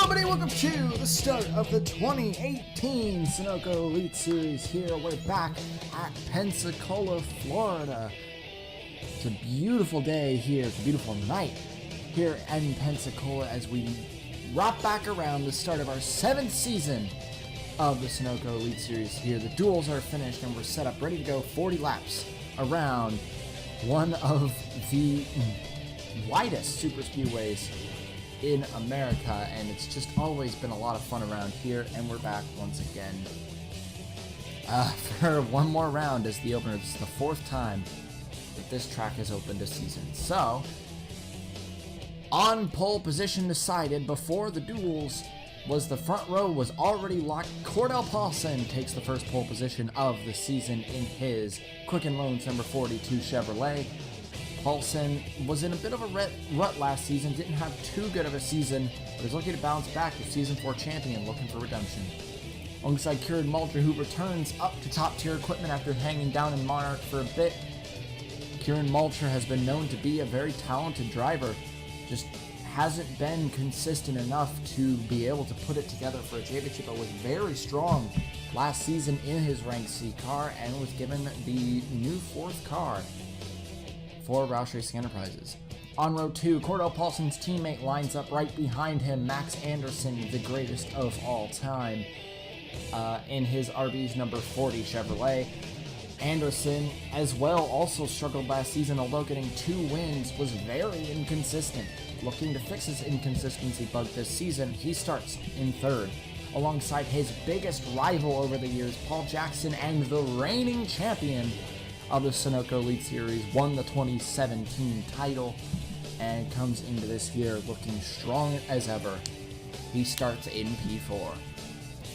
everybody, welcome to the start of the 2018 Sunoco Elite Series here. We're back at Pensacola, Florida. It's a beautiful day here, it's a beautiful night here in Pensacola as we wrap back around the start of our 7th season of the Sunoco Elite Series here. The duels are finished and we're set up, ready to go 40 laps around one of the widest super speedways in America, and it's just always been a lot of fun around here, and we're back once again for one more round as the opener. This is the 4th time that this track has opened a season. So, on pole position decided before the duels was the front row was already locked. Cordell Paulson takes the first pole position of the season in his Quicken Loans number 42 Chevrolet. Paulson was in a bit of a rut last season, didn't have too good of a season, but is looking to bounce back with Season 4 champion, looking for redemption. Alongside Kieran Moultrie, who returns up to top-tier equipment after hanging down in Monarch for a bit. Kieran Moultrie has been known to be a very talented driver, just hasn't been consistent enough to be able to put it together for a championship, but was very strong last season in his Rank C car and was given the new 4th car for Roush Racing Enterprises. On row 2, Cordell Paulson's teammate lines up right behind him, Max Anderson, the greatest of all time, in his RB's number 40 Chevrolet. Anderson, as well, also struggled last season, although getting 2 wins, was very inconsistent. Looking to fix his inconsistency bug this season, he starts in 3rd, alongside his biggest rival over the years, Paul Jackson, and the reigning champion of the Sunoco Elite Series, won the 2017 title and comes into this year looking strong as ever. He starts in P4.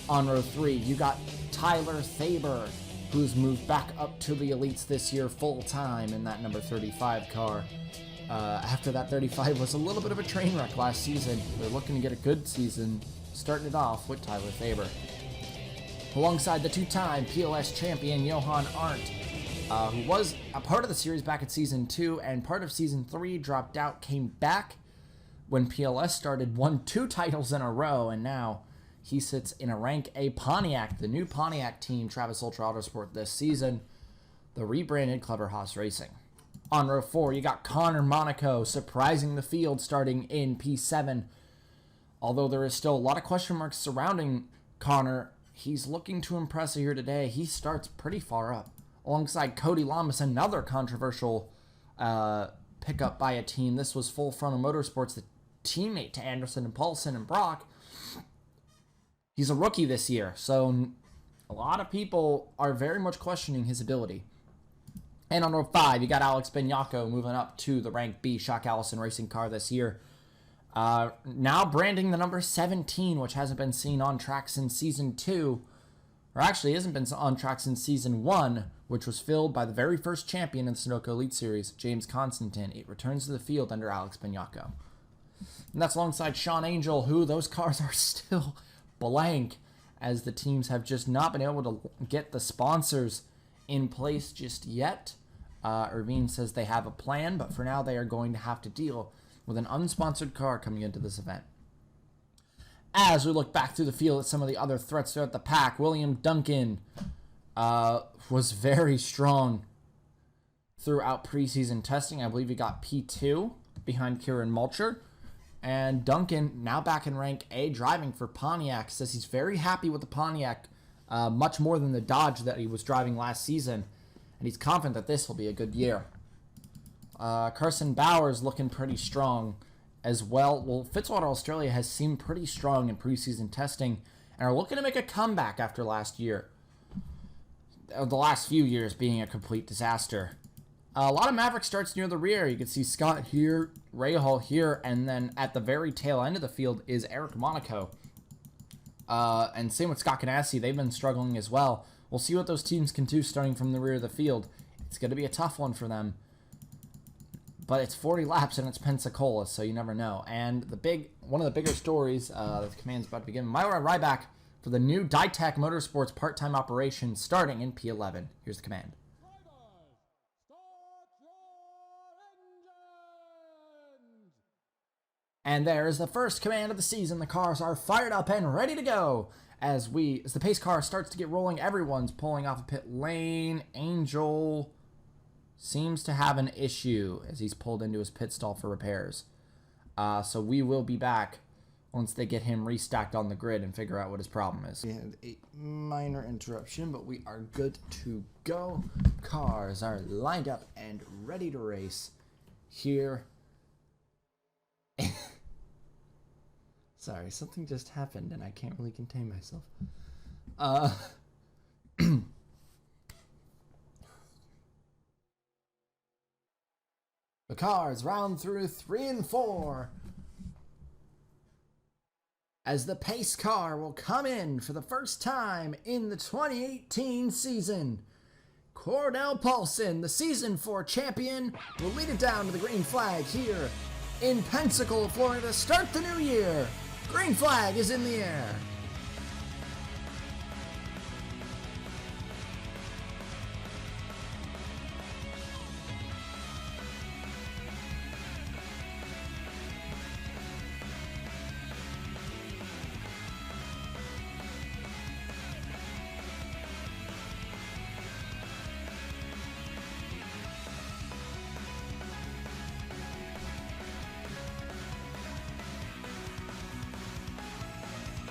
On row 3, you got Tyler Thaber, who's moved back up to the Elites this year full-time in that number 35 car. After that 35 was a little bit of a train wreck last season, they're looking to get a good season, starting it off with Tyler Thaber. Alongside the 2-time PLS champion Johan Arndt, who was a part of the series back at Season 2 and part of Season 3, dropped out, came back when PLS started, won 2 titles in a row, and now he sits in a Rank A Pontiac, the new Pontiac team, Travis Ultra Autosport this season, the rebranded Clever Haas Racing. On row 4, you got Connor Monaco surprising the field starting in P7. Although there is still a lot of question marks surrounding Connor, he's looking to impress here today. He starts pretty far up. Alongside Cody Lamas, another controversial pickup by a team. This was Full Frontal Motorsports, the teammate to Anderson and Paulson and Brock. He's a rookie this year, so a lot of people are very much questioning his ability. And on row 5, you got Alex Benyako moving up to the Rank B Shock Allison racing car this year. Now branding the number 17, which hasn't been seen on track since Season 2. Or actually hasn't been on track since Season 1, which was filled by the very first champion in the Sunoco Elite Series, James Constantin. It returns to the field under Alex Benyako. And that's alongside Sean Angel, who those cars are still blank, as the teams have just not been able to get the sponsors in place just yet. Irvine says they have a plan, but for now they are going to have to deal with an unsponsored car coming into this event. As we look back through the field at some of the other threats throughout the pack, William Duncan was very strong throughout preseason testing. I believe he got P2 behind Kieran Moultrie. And Duncan, now back in Rank A, driving for Pontiac, says he's very happy with the Pontiac, much more than the Dodge that he was driving last season. And he's confident that this will be a good year. Carson Bowers looking pretty strong as well. Well, Fitzwater Australia has seemed pretty strong in preseason testing and are looking to make a comeback after last year. The last few years being a complete disaster. A lot of Maverick starts near the rear. You can see Scott here, Ray Hall here, and then at the very tail end of the field is Eric Monaco. And same with Scott Ganassi. They've been struggling as well. We'll see what those teams can do starting from the rear of the field. It's going to be a tough one for them. But it's 40 laps and it's Pensacola, so you never know. And one of the bigger stories that the command's about to begin, Myra Ryback for the new Ditech Motorsports part-time operation starting in P11. Here's the command. And there's the first command of the season. The cars are fired up and ready to go. As the pace car starts to get rolling, everyone's pulling off a pit lane. Angel seems to have an issue as he's pulled into his pit stall for repairs. So we will be back once they get him restacked on the grid and figure out what his problem is. We had a minor interruption, but we are good to go. Cars are lined up and ready to race here. Sorry, something just happened and I can't really contain myself. The cars round through 3 and 4. As the pace car will come in for the first time in the 2018 season. Cordell Paulson, the Season 4 champion, will lead it down to the green flag here in Pensacola, Florida to start the new year. Green flag is in the air.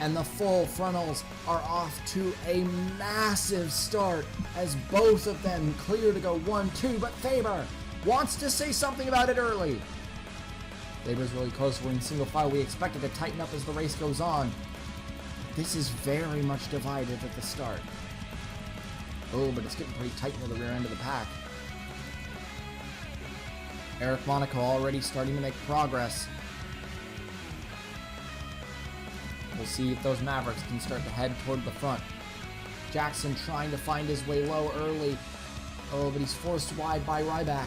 And the full frontals are off to a massive start as both of them clear to go 1-2, but Faber wants to say something about it early. Faber's really close. We're in single file. We expect it to tighten up as the race goes on. This is very much divided at the start. Oh, but it's getting pretty tight near the rear end of the pack. Eric Monaco already starting to make progress. We'll see if those Mavericks can start to head toward the front. Jackson trying to find his way low early. Oh, but he's forced wide by Ryback.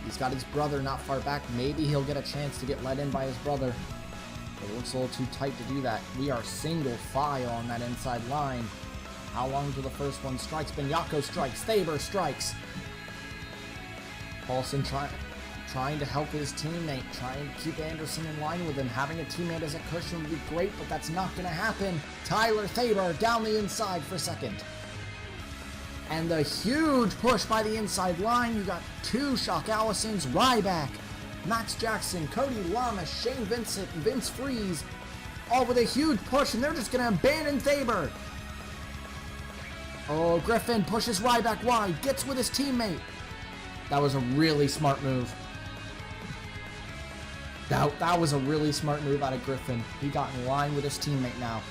He's got his brother not far back. Maybe he'll get a chance to get let in by his brother. But it looks a little too tight to do that. We are single file on that inside line. How long until the first one strikes? Benyako strikes. Faber strikes. Paulson trying to help his teammate, trying to keep Anderson in line with him. Having a teammate as a cushion would be great, but that's not going to happen. Tyler Faber down the inside for second. And the huge push by the inside line. You got two Shock Allisons, Ryback, Max Jackson, Cody Lamas, Shane Vincent, and Vince Freeze, all with a huge push, and they're just going to abandon Faber. Oh, Griffin pushes Ryback wide, gets with his teammate. That was a really smart move. That was a really smart move out of Griffin. He got in line with his teammate now.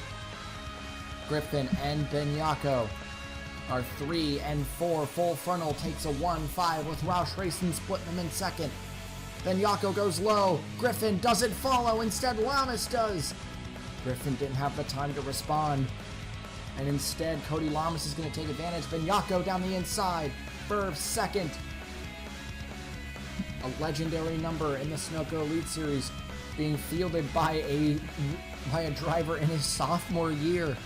Griffin and Benyako are 3 and 4. Full frontal takes a 1-5 with Roush Racing splitting them in second. Benyako goes low. Griffin doesn't follow. Instead, Lamas does. Griffin didn't have the time to respond. And instead, Cody Lamas is going to take advantage. Benyako down the inside. Burb second. A legendary number in the Sunoco Elite Series, being fielded by a driver in his sophomore year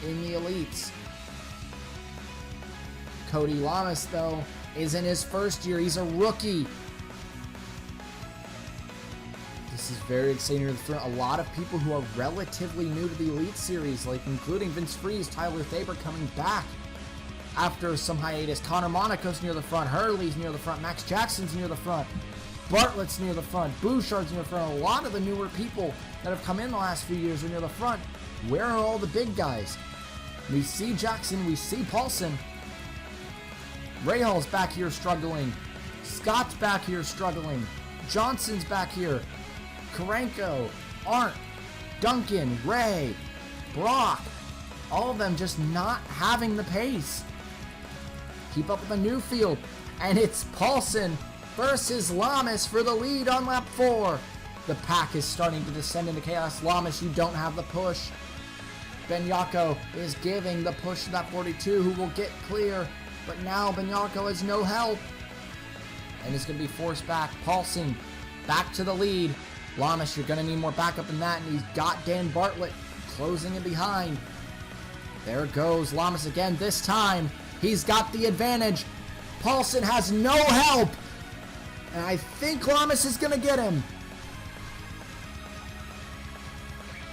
in the Elites. Cody Lamas, though, is in his first year. He's a rookie. This is very exciting. For a lot of people who are relatively new to the Elite Series, like including Vince Freeze, Tyler Faber coming back after some hiatus. Connor Monaco's near the front. Hurley's near the front. Max Jackson's near the front. Bartlett's near the front. Bouchard's near the front. A lot of the newer people that have come in the last few years are near the front. Where are all the big guys? We see Jackson. We see Paulson. Rahaal's back here struggling. Scott's back here struggling. Johnson's back here. Karenko, Arndt, Duncan, Ray, Brock. All of them just not having the pace. Keep up with the new field. And it's Paulson versus Lamas for the lead on lap 4. The pack is starting to descend into chaos. Lamas, you don't have the push. Benyako is giving the push to that 42, who will get clear. But now Benyako has no help. And is going to be forced back. Paulson back to the lead. Lamas, you're going to need more backup than that. And he's got Dan Bartlett closing in behind. There goes Lamas again. This time, he's got the advantage. Paulson has no help. And I think Lamas is going to get him.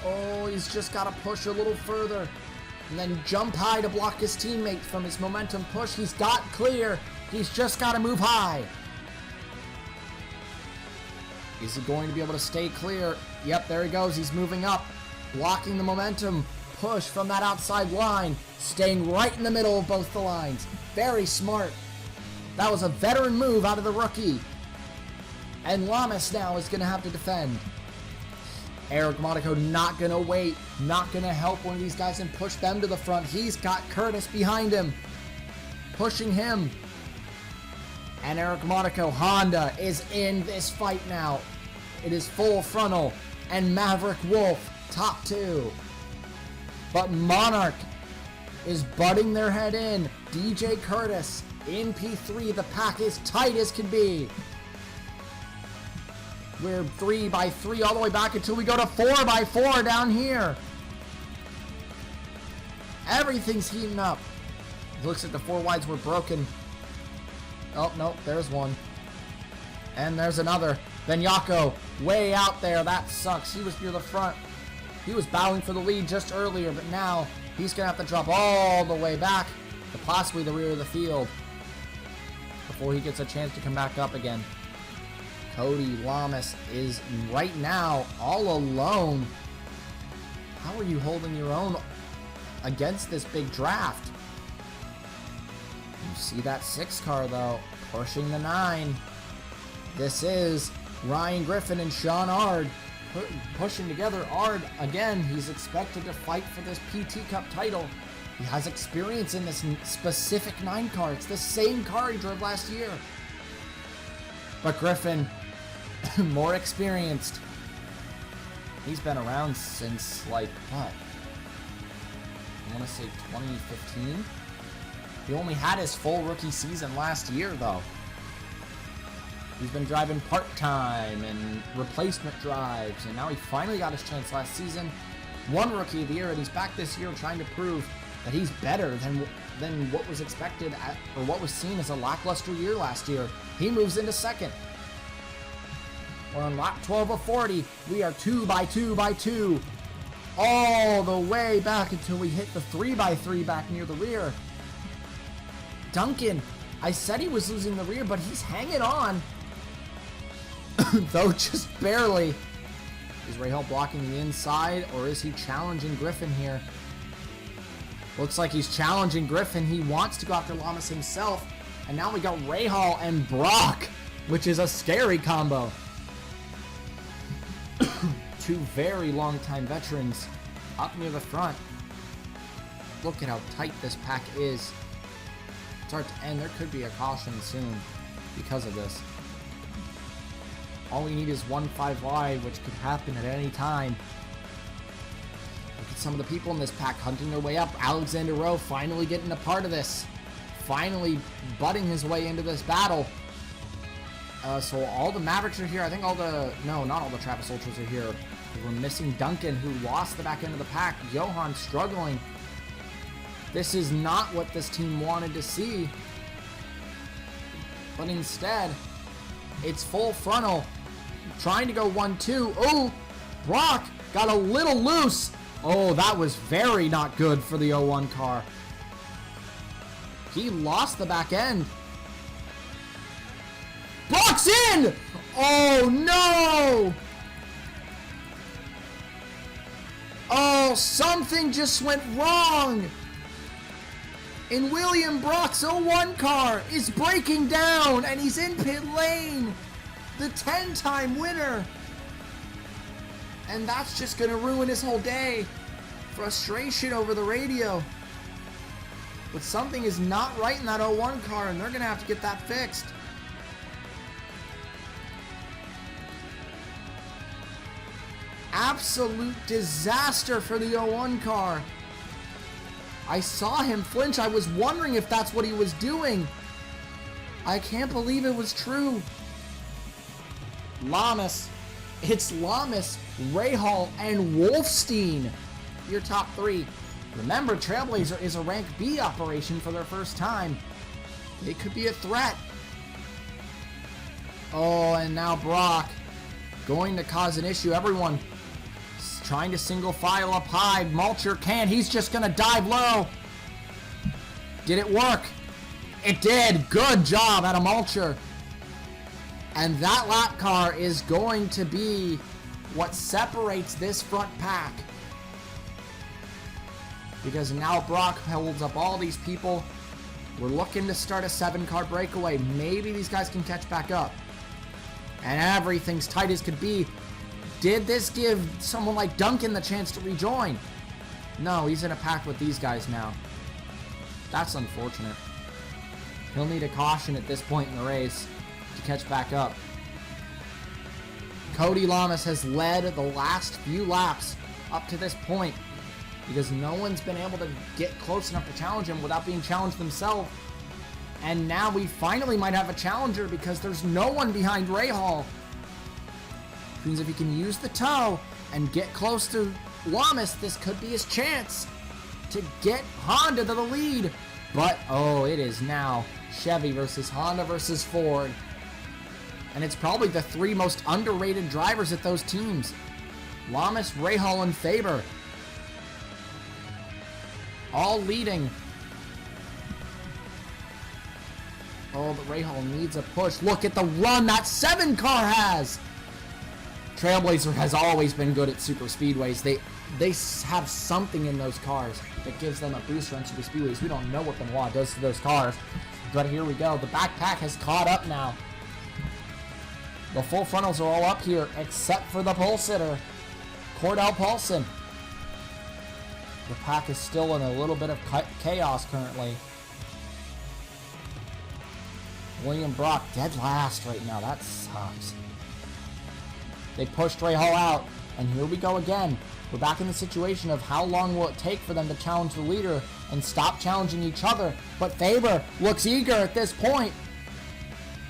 Oh, he's just got to push a little further. And then jump high to block his teammate from his momentum push. He's got clear. He's just got to move high. Is he going to be able to stay clear? Yep, there he goes. He's moving up. Blocking the momentum push from that outside line. Staying right in the middle of both the lines. Very smart. That was a veteran move out of the rookie. And Lamas now is going to have to defend. Eric Monaco not going to wait. Not going to help one of these guys and push them to the front. He's got Curtis behind him. Pushing him. And Eric Monaco, Honda, is in this fight now. It is full frontal. And Maverick Wolf, top two. But Monarch is butting their head in. DJ Curtis in P3. The pack is tight as can be. We're 3x3 all the way back until we go to 4x4 down here. Everything's heating up. It looks like the four wides were broken. Oh, no, there's one. And there's another. Then Yako, way out there. That sucks. He was near the front. He was battling for the lead just earlier, but now he's going to have to drop all the way back to possibly the rear of the field before he gets a chance to come back up again. Cody Lamas is right now all alone. How are you holding your own against this big draft? You see that 6 car though, pushing the 9. This is Ryan Griffin and Sean Ard pushing together. Ard, again, he's expected to fight for this PT Cup title. He has experience in this specific 9 car. It's the same car he drove last year. But Griffin, more experienced. He's been around since, like, what? I want to say 2015? He only had his full rookie season last year, though. He's been driving part-time and replacement drives, and now he finally got his chance last season. Won Rookie of the Year, and he's back this year trying to prove that he's better than what was expected or what was seen as a lackluster year last year. He moves into second. We're on lap 12 of 40. We are 2x2x2 all the way back until we hit the 3x3 back near the rear. Duncan, I said he was losing the rear, but he's hanging on. Though just barely. Is Rahal blocking the inside, or is he challenging Griffin here? Looks like he's challenging Griffin. He wants to go after Lamas himself. And now we got Rahal and Brock, which is a scary combo. Two very long-time veterans up near the front. Look at how tight this pack is. Start to end, there could be a caution soon because of this. All we need is 1-5 wide, which could happen at any time. Look at some of the people in this pack hunting their way up. Alexander Rowe finally getting a part of this. Finally butting his way into this battle. So all the Mavericks are here. I think no, not all the Travis Ultras are here. We're missing Duncan, who lost the back end of the pack. Johan struggling. This is not what this team wanted to see. But instead, it's full frontal. Trying to go 1-2. Oh, Brock got a little loose. Oh, that was very not good for the 01 car. He lost the back end. Brock's in! Oh, no! Oh, something just went wrong. And William Brock's 01 car is breaking down, and he's in pit lane. The 10-time winner. And that's just going to ruin his whole day. Frustration over the radio. But something is not right in that 01 car, and they're going to have to get that fixed. Absolute disaster for the 01 car. I saw him flinch. I was wondering if that's what he was doing. I can't believe it was true. Lamas. It's Lamas, Rahal, and Wolfstein. Your top 3. Remember, Trailblazer is a rank B operation for their first time. It could be a threat. Oh, and now Brock going to cause an issue. Everyone trying to single file up high. Mulcher can't. He's just going to dive low. Did it work? It did. Good job out of Mulcher. And that lap car is going to be what separates this front pack. Because now Brock holds up all these people. We're looking to start a 7-car breakaway. Maybe these guys can catch back up. And everything's tight as could be. Did this give someone like Duncan the chance to rejoin? No, he's in a pack with these guys now. That's unfortunate. He'll need a caution at this point in the race to catch back up. Cody Lamas has led the last few laps up to this point because no one's been able to get close enough to challenge him without being challenged themselves. And now we finally might have a challenger because there's no one behind Rahal. Which means if he can use the tow and get close to Lamas, this could be his chance to get Honda to the lead. But, oh, it is now Chevy versus Honda versus Ford. And it's probably the 3 most underrated drivers at those teams. Lamas, Rahal, and Faber. All leading. Oh, but Rahal needs a push. Look at the run that 7 car has. Trailblazer has always been good at super speedways. They have something in those cars that gives them a booster on super speedways. We don't know what Benoit does to those cars. But here we go. The backpack has caught up now. The full frontals are all up here except for the pole sitter, Cordell Paulson. The pack is still in a little bit of chaos currently. William Brock dead last right now. That sucks. They pushed Rahal out, and here we go again. We're back in the situation of how long will it take for them to challenge the leader and stop challenging each other. But Faber looks eager at this point.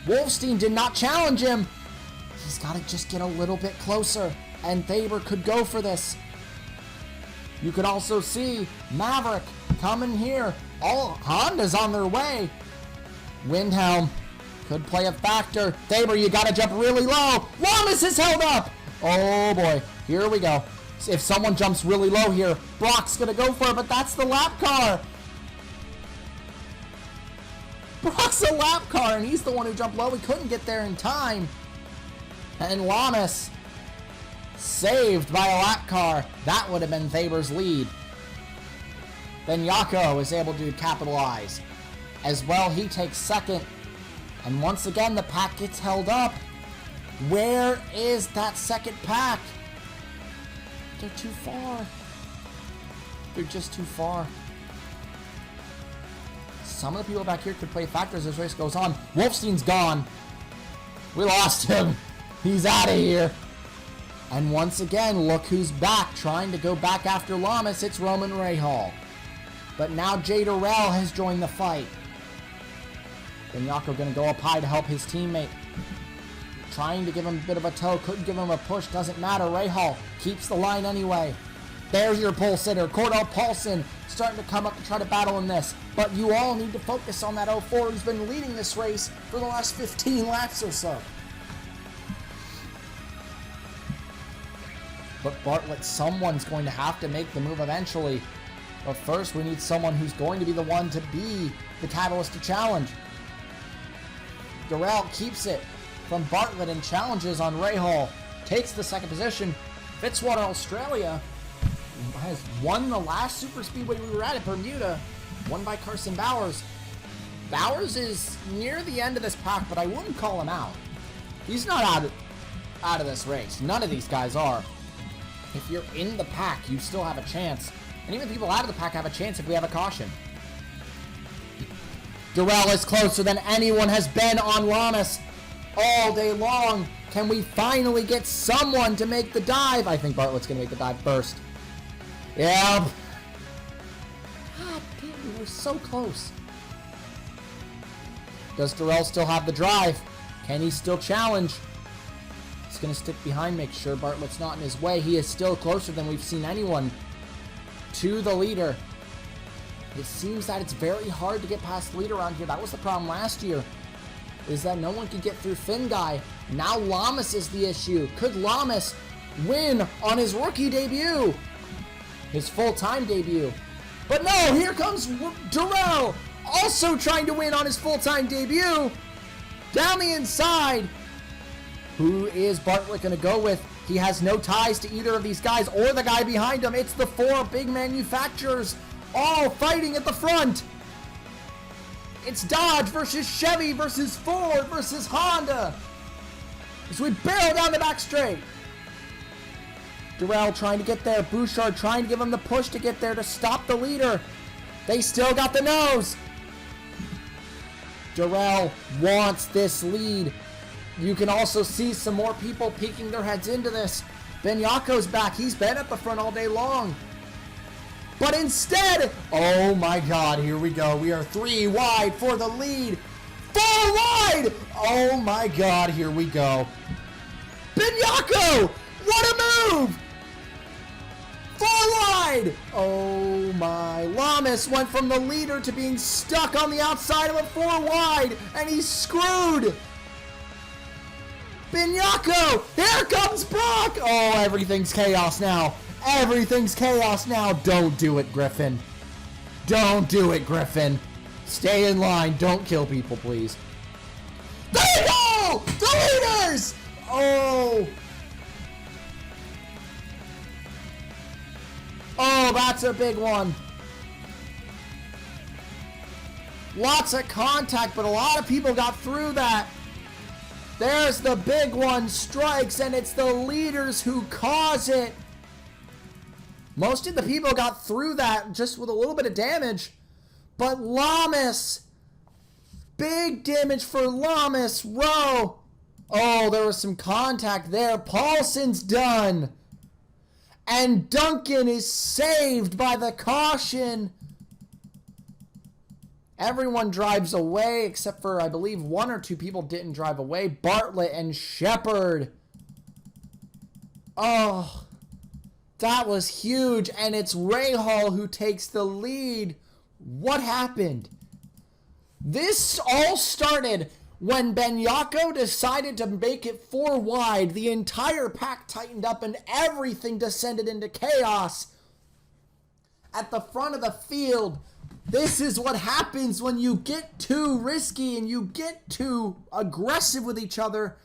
Wolfstein did not challenge him. He's got to just get a little bit closer, and Faber could go for this. You could also see Maverick coming here. All Honda's on their way. Windhelm could play a factor. Faber, you got to jump really low. Lamas is held up. Oh boy, here we go. If someone jumps really low here, Brock's going to go for it, but that's the lap car. Brock's a lap car, and he's the one who jumped low. He couldn't get there in time. And Lamas saved by a lap car. That would have been Faber's lead. Then Yako is able to capitalize. As well, he takes second. And once again, the pack gets held up. Where is that second pack? They're too far. They're just too far. Some of the people back here could play factors as this race goes on. Wolfstein's gone. We lost him. He's out of here. And once again, look who's back, trying to go back after Lamas. It's Roman Rahal. But now Jay Durrell has joined the fight. Then Yako going to go up high to help his teammate. Trying to give him a bit of a tow. Couldn't give him a push. Doesn't matter. Rahal keeps the line anyway. There's your pole sitter. Cordell Paulson starting to come up to try to battle in this. But you all need to focus on that 04 who's been leading this race for the last 15 laps or so. But Bartlett, someone's going to have to make the move eventually. But first, we need someone who's going to be the one to be the catalyst to challenge. Durrell keeps it from Bartlett and challenges on Rahal. Takes the second position. Fitzwater, Australia, has won the last super speedway we were at Bermuda. Won by Carson Bowers. Bowers is near the end of this pack, but I wouldn't call him out. He's not out of this race. None of these guys are. If you're in the pack, you still have a chance. And even people out of the pack have a chance if we have a caution. Durrell is closer than anyone has been on Lamas all day long. Can we finally get someone to make the dive? I think Bartlett's going to make the dive first. Yeah. God damn, we were so close. Does Durrell still have the drive? Can he still challenge? He's going to stick behind, make sure Bartlett's not in his way. He is still closer than we've seen anyone to the leader. It seems that it's very hard to get past the leader around here. That was the problem last year, is that no one could get through Finn Guy. Now Lamas is the issue. Could Lamas win on his rookie debut. His full-time debut. But no, here comes Darrell, also trying to win on his full-time debut. Down the inside. Who is Bartlett going to go with? He has no ties to either of these guys or the guy behind him. It's the four big manufacturers all fighting at the front. It's Dodge versus Chevy versus Ford versus Honda. As we barrel down the back straight. Darrell trying to get there. Bouchard trying to give him the push to get there to stop the leader. They still got the nose. Darrell wants this lead. You can also see some more people peeking their heads into this. Benyako's back. He's been at the front all day long. But instead, oh my God, here we go. We are 3 wide for the lead. 4 wide! Oh my God, here we go. Benyako! What a move! 4 wide! Oh my. Lamas went from the leader to being stuck on the outside of a 4 wide, and he's screwed! Benyako! Here comes Brock! Oh, everything's chaos now. Everything's chaos now. Don't do it, Griffin. Don't do it, Griffin. Stay in line. Don't kill people, please. There you go! The leaders! Oh. Oh, that's a big one. Lots of contact, but a lot of people got through that. There's the big one, strikes, and it's the leaders who cause it. Most of the people got through that just with a little bit of damage. But Lamas, big damage for Lamas. Rowe. Oh, there was some contact there. Paulson's done. And Duncan is saved by the caution. Everyone drives away except for, I believe, 1 or 2 people didn't drive away. Bartlett and Shepard. Oh, that was huge. And it's Rahal who takes the lead. What happened? This all started when Benyako decided to make it 4 wide. The entire pack tightened up and everything descended into chaos. At the front of the field, this is what happens when you get too risky and you get too aggressive with each other.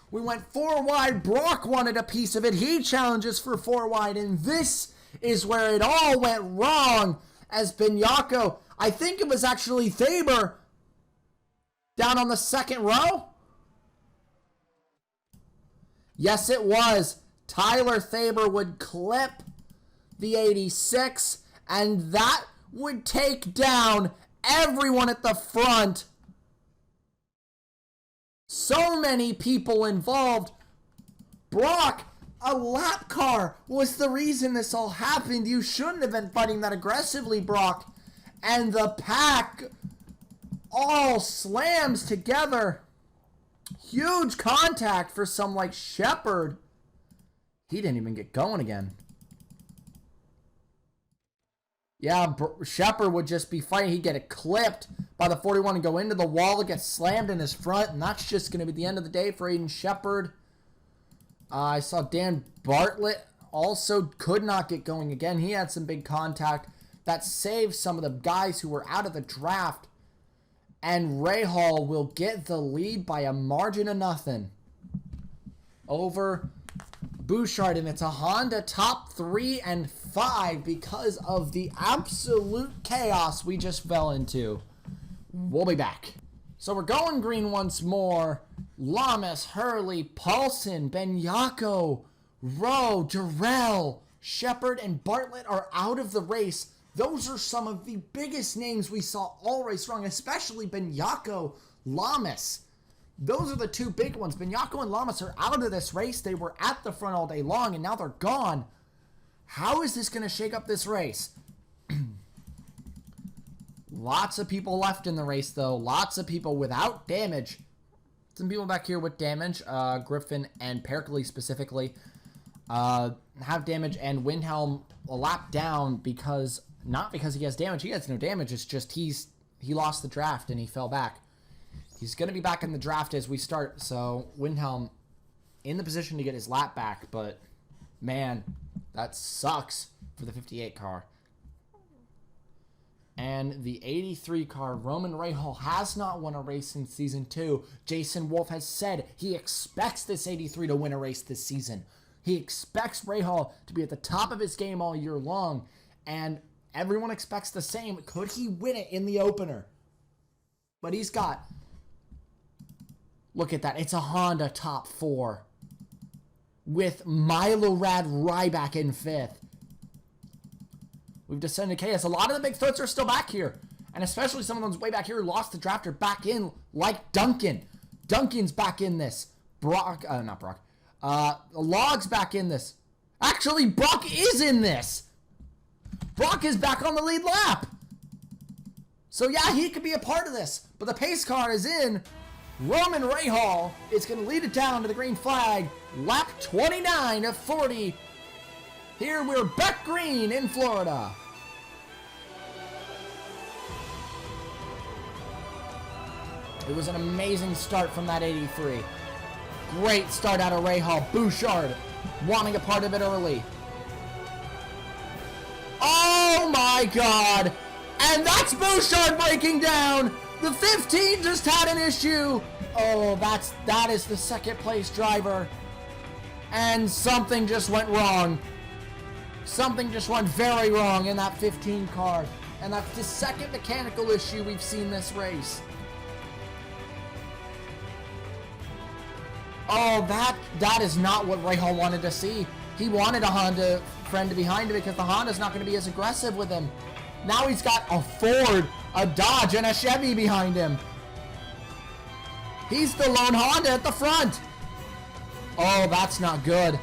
We went 4 wide. Brock wanted a piece of it. He challenges for 4 wide. And this is where it all went wrong as Benyako, I think it was actually Thaber, down on the second row. Yes, it was. Tyler Thaber would clip the 86, and that would take down everyone at the front. So many people involved. Brock, a lap car was the reason this all happened. You shouldn't have been fighting that aggressively, Brock. And the pack all slams together. Huge contact for some like Shepard. He didn't even get going again. Yeah, Shepard would just be fighting. He'd get it clipped by the 41 and go into the wall. It gets slammed in his front, and that's just going to be the end of the day for Aiden Shepard. I saw Dan Bartlett also could not get going again. He had some big contact that saved some of the guys who were out of the draft. And Rahal will get the lead by a margin of nothing over Bouchard, and it's a Honda top 3 and 5 because of the absolute chaos we just fell into. We'll be back. So we're going green once more. Lamas, Hurley, Paulson, Benyako, Rowe, Darrell, Shepard, and Bartlett are out of the race. Those are some of the biggest names we saw all race long, especially Benyako, Lamas. Those are the 2 big ones. Benyako and Lamas are out of this race. They were at the front all day long, and now they're gone. How is this going to shake up this race? Lots of people left in the race, though. Lots of people without damage. Some people back here with damage. Griffin and Pericles specifically have damage, and Windhelm a lap down because, not because he has damage. He has no damage. It's just he lost the draft and he fell back. He's going to be back in the draft as we start, so Windhelm in the position to get his lap back, but Man, that sucks for the 58 car. And the 83 car, Roman Rahal, has not won a race in Season 2. Jason Wolf has said he expects this 83 to win a race this season. He expects Rahal to be at the top of his game all year long. And everyone expects the same. Could he win it in the opener? But he's got... Look at that. It's a Honda top 4. With Milorad Ryback in 5th. We've descended chaos. A lot of the big threats are still back here. And especially some of those way back here who lost the drafter back in, like Duncan. Duncan's back in this. Log's back in this. Actually, Brock is in this. Brock is back on the lead lap. So yeah, he could be a part of this. But the pace car is in. Roman Rahal is going to lead it down to the green flag. Lap 29 of 40. Here we're Beck Green in Florida. It was an amazing start from that 83. Great start out of Rahal. Bouchard wanting a part of it early. Oh my God! And that's Bouchard breaking down! The 15 just had an issue! Oh, that is the second place driver. And something just went wrong. Something just went very wrong in that 15 car. And that's the second mechanical issue we've seen this race. Oh, that is not what Rahal wanted to see. He wanted a Honda friend behind him because the Honda's not going to be as aggressive with him. Now he's got a Ford, a Dodge, and a Chevy behind him. He's the lone Honda at the front. Oh, that's not good.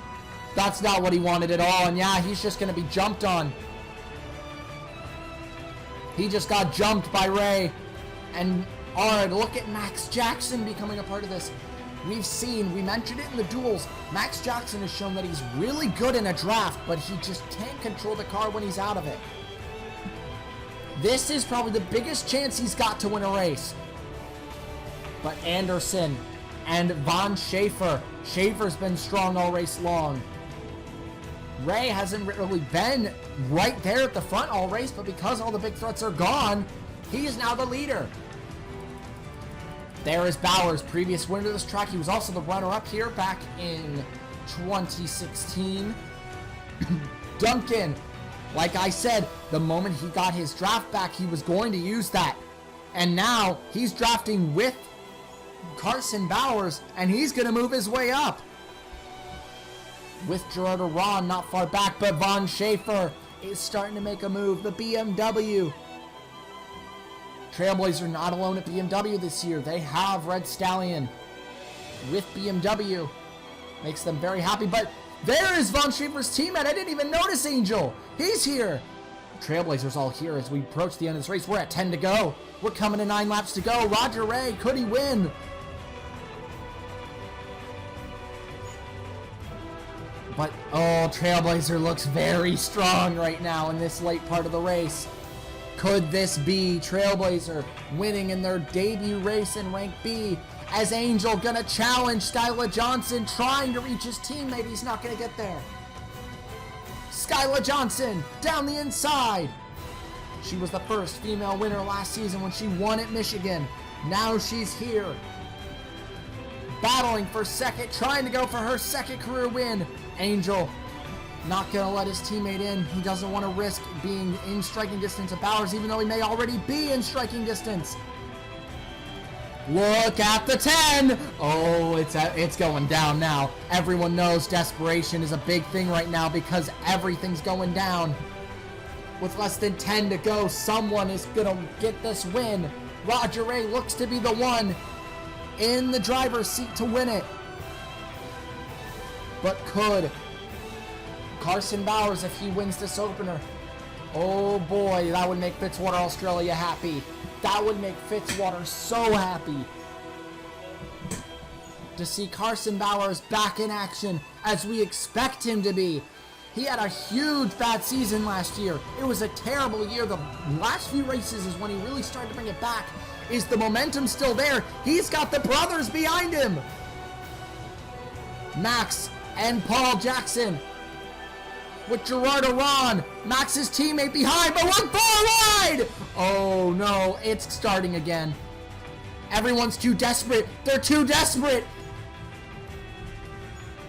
That's not what he wanted at all. And yeah, he's just going to be jumped on. He just got jumped by Ray. And alright, look at Max Jackson becoming a part of this. We mentioned it in the duels, Max Jackson has shown that he's really good in a draft, but he just can't control the car when he's out of it. This is probably the biggest chance he's got to win a race. But Anderson and Von Schaefer. Schaefer's been strong all race long. Ray hasn't really been right there at the front all race, but because all the big threats are gone, he is now the leader. There is Bowers, previous winner of this track. He was also the runner-up here back in 2016. Duncan, like I said, the moment he got his draft back, he was going to use that. And now he's drafting with Carson Bowers, and he's going to move his way up. With Gerardo Ron not far back, but Von Schaefer is starting to make a move. The BMW. Trailblazer not alone at BMW this year. They have Red Stallion with BMW. Makes them very happy. But there is Von Schaefer's teammate. I didn't even notice Angel. He's here. Trailblazers all here as we approach the end of this race. We're at 10 to go. We're coming to 9 laps to go. Roger Ray, could he win? But, oh, Trailblazer looks very strong right now in this late part of the race. Could this be Trailblazer winning in their debut race in Rank B? As Angel gonna challenge Skyla Johnson, trying to reach his teammate. He's not gonna get there. Skyla Johnson down the inside. She was the first female winner last season when she won at Michigan. Now she's here. Battling for second, trying to go for her second career win. Angel not gonna let his teammate in. He doesn't want to risk being in striking distance of Bowers, even though he may already be in striking distance. Look at the 10. Oh, it's going down now. Everyone knows desperation is a big thing right now because everything's going down. With less than 10 to go, someone is gonna get this win. Roger Ray looks to be the one in the driver's seat to win it. But could Carson Bowers, if he wins this opener? Oh boy, that would make Fitzwater Australia happy. That would make Fitzwater so happy to see Carson Bowers back in action as we expect him to be. He had a huge bad season last year. It was a terrible year. The last few races is when he really started to bring it back. Is the momentum still there? He's got the brothers behind him. Max and Paul Jackson with Gerard Aron, Max's teammate behind, but we're far wide! Oh no, it's starting again. Everyone's too desperate. They're too desperate.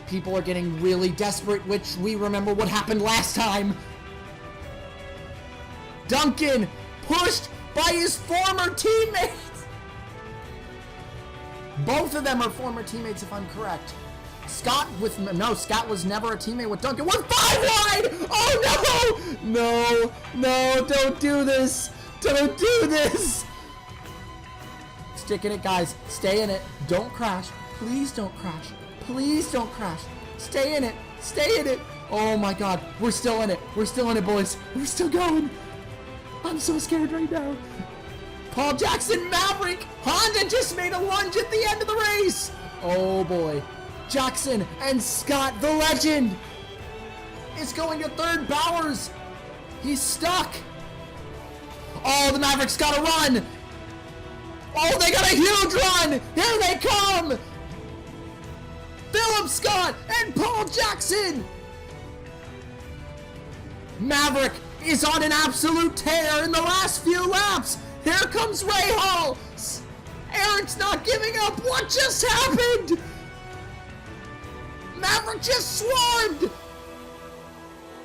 People are getting really desperate, which we remember what happened last time. Duncan pushed by his former teammates. Both of them are former teammates, if I'm correct. Scott was never a teammate with Duncan. We're 5 wide! Oh no! No, don't do this! Don't do this! Stick in it, guys. Stay in it. Don't crash. Please don't crash. Please don't crash. Stay in it. Stay in it. Oh my god. We're still in it. We're still in it, boys. We're still going. I'm so scared right now. Paul Jackson, Maverick. Honda just made a lunge at the end of the race. Oh boy. Jackson and Scott, the legend, is going to third. Bowers. He's stuck. Oh, the Mavericks got to run. Oh, they got a huge run. Here they come. Philip Scott and Paul Jackson. Maverick is on an absolute tear in the last few laps. Here comes Ray Hall. Aaron's not giving up. What just happened? Maverick just swarmed.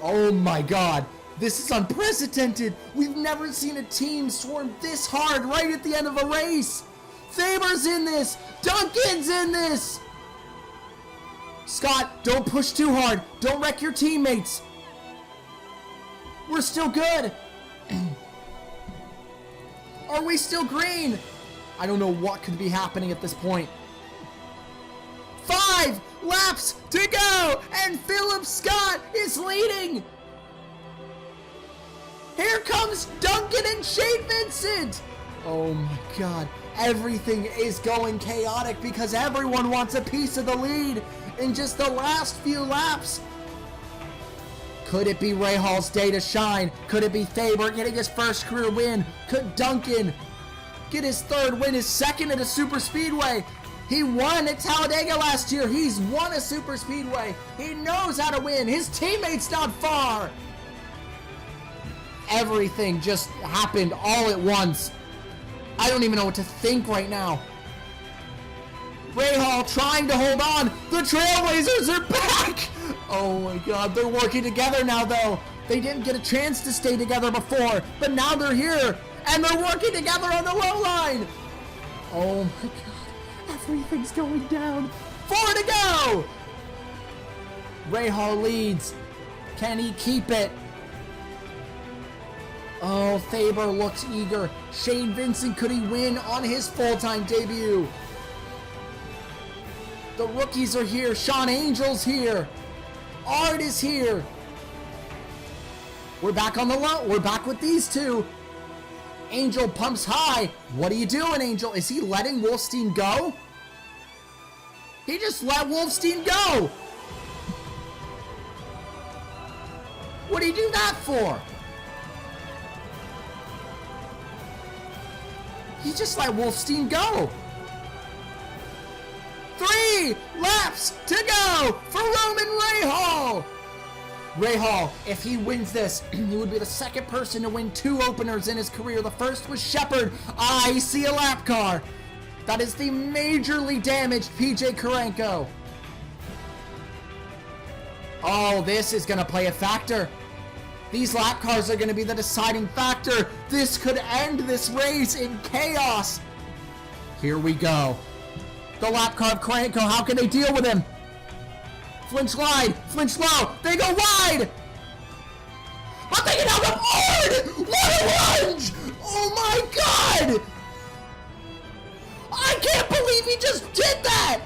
Oh my god. This is unprecedented. We've never seen a team swarm this hard right at the end of a race. Faber's in this. Duncan's in this. Scott, don't push too hard. Don't wreck your teammates. We're still good. Are we still green? I don't know what could be happening at this point. 5 laps to go, and Philip Scott is leading. Here comes Duncan and Shane Vincent. Oh my god. Everything is going chaotic because everyone wants a piece of the lead in just the last few laps. Could it be Ray Hall's day to shine? Could it be Faber getting his first career win? Could Duncan get his third win, his second at a super speedway? He won at Talladega last year. He's won a super speedway. He knows how to win. His teammate's not far. Everything just happened all at once. I don't even know what to think right now. Ray Hall trying to hold on. The Trailblazers are back. Oh my god, they're working together now though. They didn't get a chance to stay together before, but now they're here and they're working together on the low line. Oh my god, everything's going down. 4 to go. Ray Hall leads. Can he keep it? Oh, Faber looks eager. Shane Vincent, could he win on his full-time debut? The rookies are here. Sean Angel's here. Art is here. We're back on the low. We're back with these two. Angel pumps high. What are you doing, Angel? Is he letting Wolfstein go? He just let Wolfstein go. What did he do that for? He just let Wolfstein go. 3 laps to go for Roman Ray Hall. Ray Hall, if he wins this, he would be the second person to win 2 openers in his career. The first was Shepard. I see a lap car. That is the majorly damaged PJ Karenko. Oh, this is going to play a factor. These lap cars are going to be the deciding factor. This could end this race in chaos. Here we go. The lap car of Karenko. How can they deal with him? Flinch wide, flinch low. They go wide. But they can have the board. What a lunge! Oh my god! I can't believe he just did that.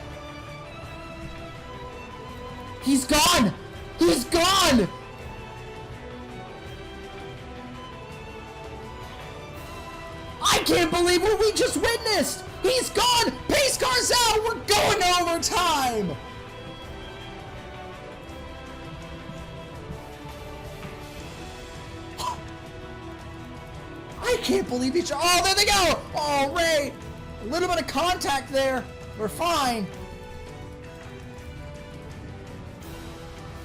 He's gone. He's gone. I can't believe what we just witnessed! He's gone! Pace car's out! We're going to overtime! I can't believe each. Oh, there they go! Oh, Ray! A little bit of contact there. We're fine.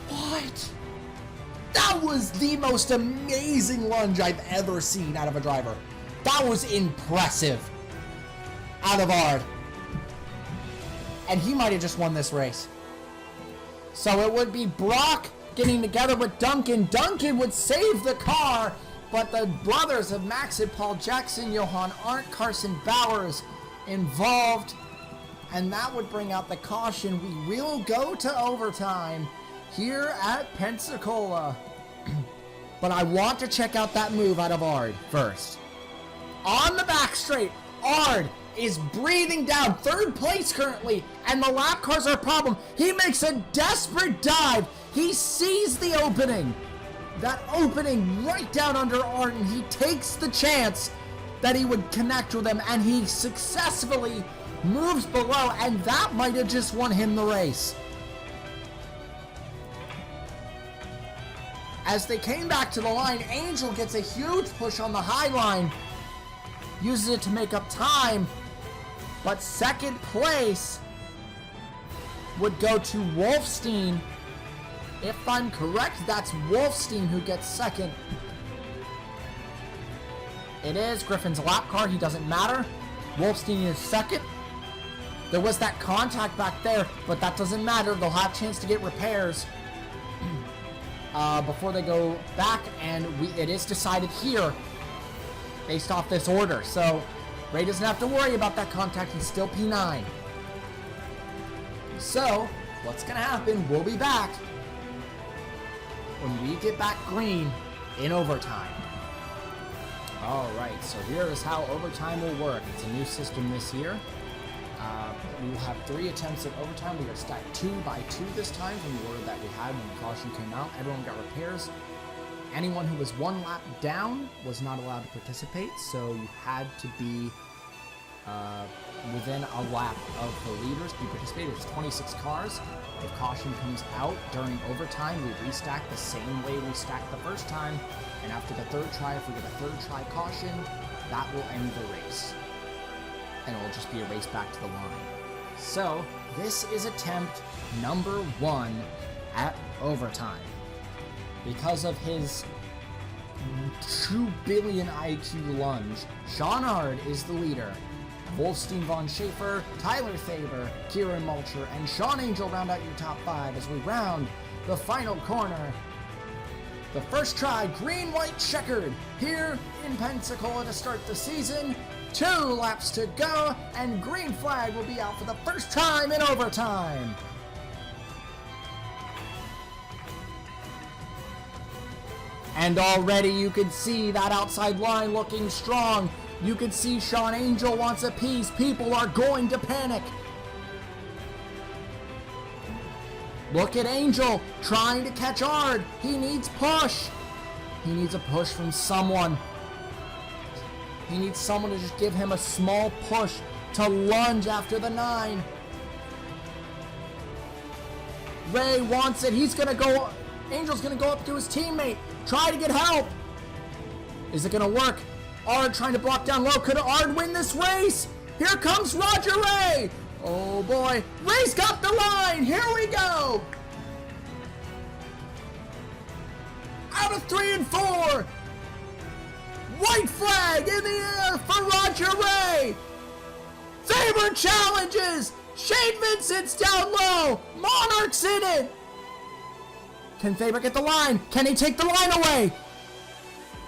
What? was the most amazing lunge I've ever seen out of a driver. That was impressive out of Ard. And he might have just won this race. So it would be Brock getting together with Duncan. Duncan would save the car, but the brothers of Max and Paul Jackson, Johan Arndt, Carson Bowers involved, and that would bring out the caution. We will go to overtime here at Pensacola. But I want to check out that move out of Ard first. On the back straight, Ard is breathing down, third place currently, and the lap cars are a problem. He makes a desperate dive. He sees the opening, that opening right down under Ard, and he takes the chance that he would connect with him, and he successfully moves below, and that might have just won him the race. As they came back to the line, Angel gets a huge push on the high line, uses it to make up time, but second place would go to Wolfstein. If I'm correct, that's Wolfstein who gets second. It is Griffin's lap car, he doesn't matter. Wolfstein is second. There was that contact back there, but that doesn't matter. They'll have a chance to get repairs before they go back, and it is decided here based off this order. So Ray doesn't have to worry about that contact. He's still P9. So what's going to happen? We'll be back when we get back green in overtime. Alright, so here is how overtime will work. It's a new system this year. We will have 3 attempts at overtime. We are stacked 2 by 2 this time from the order that we had when the caution came out. Everyone got repairs. Anyone who was 1 lap down was not allowed to participate, so you had to be within a lap of the leaders to participate. It's 26 cars. If caution comes out during overtime, we restack the same way we stacked the first time, and after the third try, if we get a third try caution, that will end the race. And it will just be a race back to the line. So, this is attempt number 1 at overtime. Because of his 2 billion IQ lunge, Sean Ard is the leader. Wolfstein, Von Schaefer, Tyler Thaber, Kieran Mulcher, and Sean Angel round out your top 5 as we round the final corner. The first try, green-white checkered, here in Pensacola to start the season. 2 laps to go, and green flag will be out for the first time in overtime. And already you can see that outside line looking strong. You can see Sean Angel wants a piece. People are going to panic. Look at Angel trying to catch Ard. He needs push. He needs a push from someone. He needs someone to just give him a small push to lunge after the 9. Ray wants it. He's gonna go. Angel's gonna go up to his teammate. Try to get help. Is it gonna work? Ard trying to block down low. Could Ard win this race? Here comes Roger Ray. Oh boy. Ray's got the line. Here we go. Out of 3 and 4. White flag in the air for Roger Ray. Faber challenges. Shane Vincent's down low. Monarch's in it. Can Faber get the line? Can he take the line away?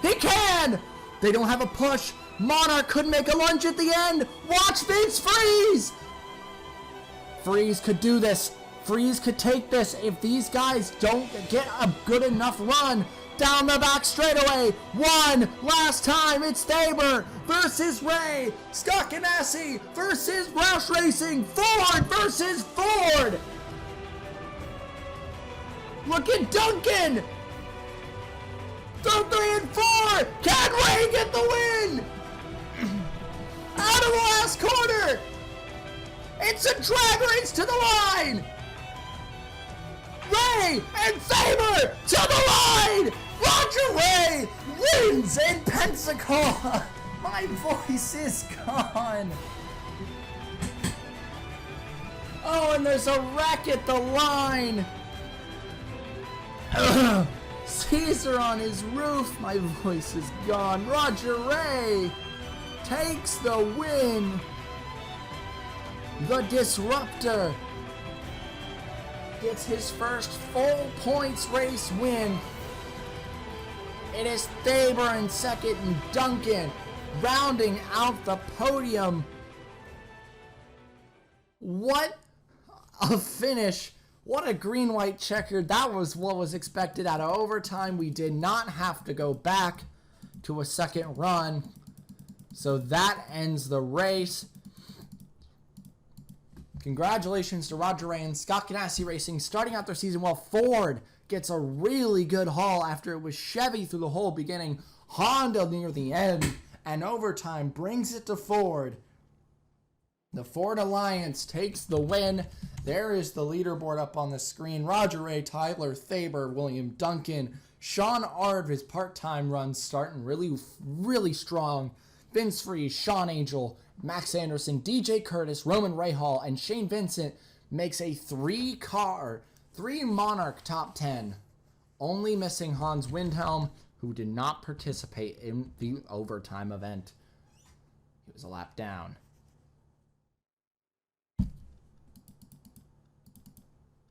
He can. They don't have a push. Monarch could make a lunge at the end. Watch Vince Freeze. Freeze could do this. Freeze could take this if these guys don't get a good enough run. Down the back straightaway. One last time. It's Thaber versus Ray. Scott Ganassi versus Roush Racing. Ford versus Ford. Look at Duncan. Through 3 and 4. Can Ray get the win? Out of the last corner. It's a drag race to the line. Ray and Faber to the line. Roger Ray wins in Pensacola. My voice is gone. Oh, and there's a wreck at the line. teaser on his roof. My voice is gone. Roger Ray takes the win. The Disruptor gets his first full points race win. It is Thaber in second and Duncan rounding out the podium. What a finish. What a green-white checker. That was what was expected out of overtime. We did not have to go back to a second run. So that ends the race. Congratulations to Roger Ray and Scott Ganassi Racing starting out their season well. Ford gets a really good haul after it was Chevy through the whole beginning. Honda near the end. And overtime brings it to Ford. The Ford Alliance takes the win. There is the leaderboard up on the screen. Roger Ray, Tyler Thaber, William Duncan, Sean Ard, his part-time runs starting really strong. Vince Freeze, Sean Angel, Max Anderson, DJ Curtis, Roman Rahal, and Shane Vincent makes a three Monarch top 10. Only missing Hans Windhelm, who did not participate in the overtime event. He was a lap down.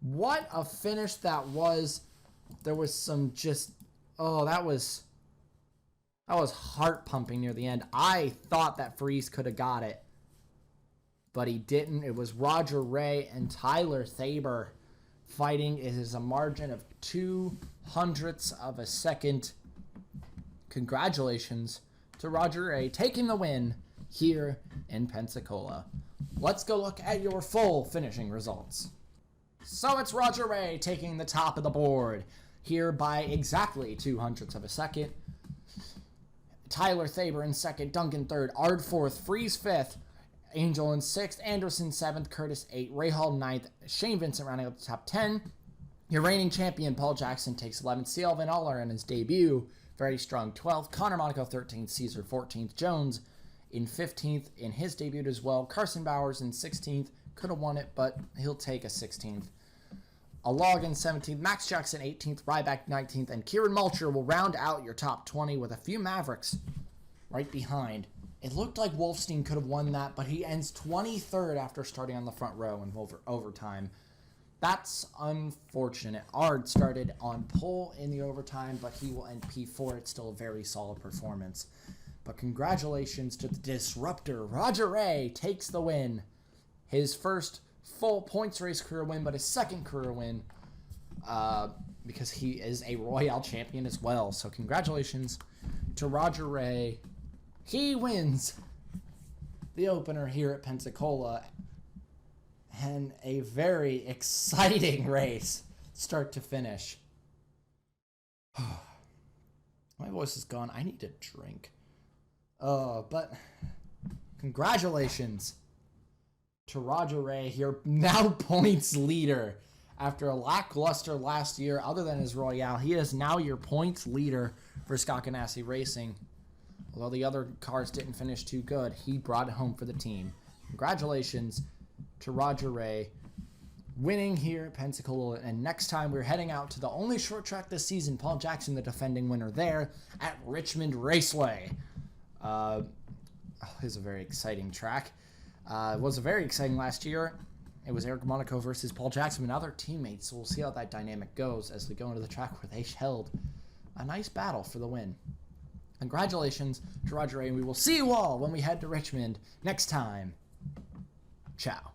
What a finish that was. There was some just, that was heart pumping near the end. I thought that Freeze could have got it, but he didn't. It was Roger Ray and Tyler Thaber fighting. It is a margin of 0.02 of a second. Congratulations to Roger Ray taking the win here in Pensacola. Let's go look at your full finishing results. So it's Roger Ray taking the top of the board here by exactly 0.02 of a second. Tyler Thaber in second, Duncan third, Ard fourth, Freeze fifth, Angel in sixth, Anderson seventh, Curtis eighth, Rahal ninth, Shane Vincent rounding up the top 10. Your reigning champion, Paul Jackson, takes 11th, CL Van Aller in his debut, very strong 12th, Connor Monaco 13th, Caesar 14th, Jones in 15th in his debut as well, Carson Bowers in 16th, could have won it, but he'll take a 16th. A log in 17th, Max Jackson 18th, Ryback 19th, and Kieran Mulcher will round out your top 20 with a few Mavericks right behind. It looked like Wolfstein could have won that, but he ends 23rd after starting on the front row in overtime. That's unfortunate. Ard started on pole in the overtime, but he will end P4. It's still a very solid performance. But congratulations to the Disruptor. Roger Ray takes the win. His first full points race career win, but his second career win because he is a Royale champion as well. So congratulations to Roger Ray. He wins the opener here at Pensacola, and a very exciting race start to finish. My voice is gone. I need a drink. But congratulations to Roger Ray, your now points leader. After a lackluster last year, other than his Royale, he is now your points leader for Scott Ganassi Racing. Although the other cars didn't finish too good, he brought it home for the team. Congratulations to Roger Ray, winning here at Pensacola. And next time we're heading out to the only short track this season, Paul Jackson, the defending winner there at Richmond Raceway. It was a very exciting track. It was very exciting last year. It was Eric Monaco versus Paul Jackson and other teammates, so we'll see how that dynamic goes as we go into the track where they held a nice battle for the win. Congratulations to Roger Ray, and we will see you all when we head to Richmond next time. Ciao.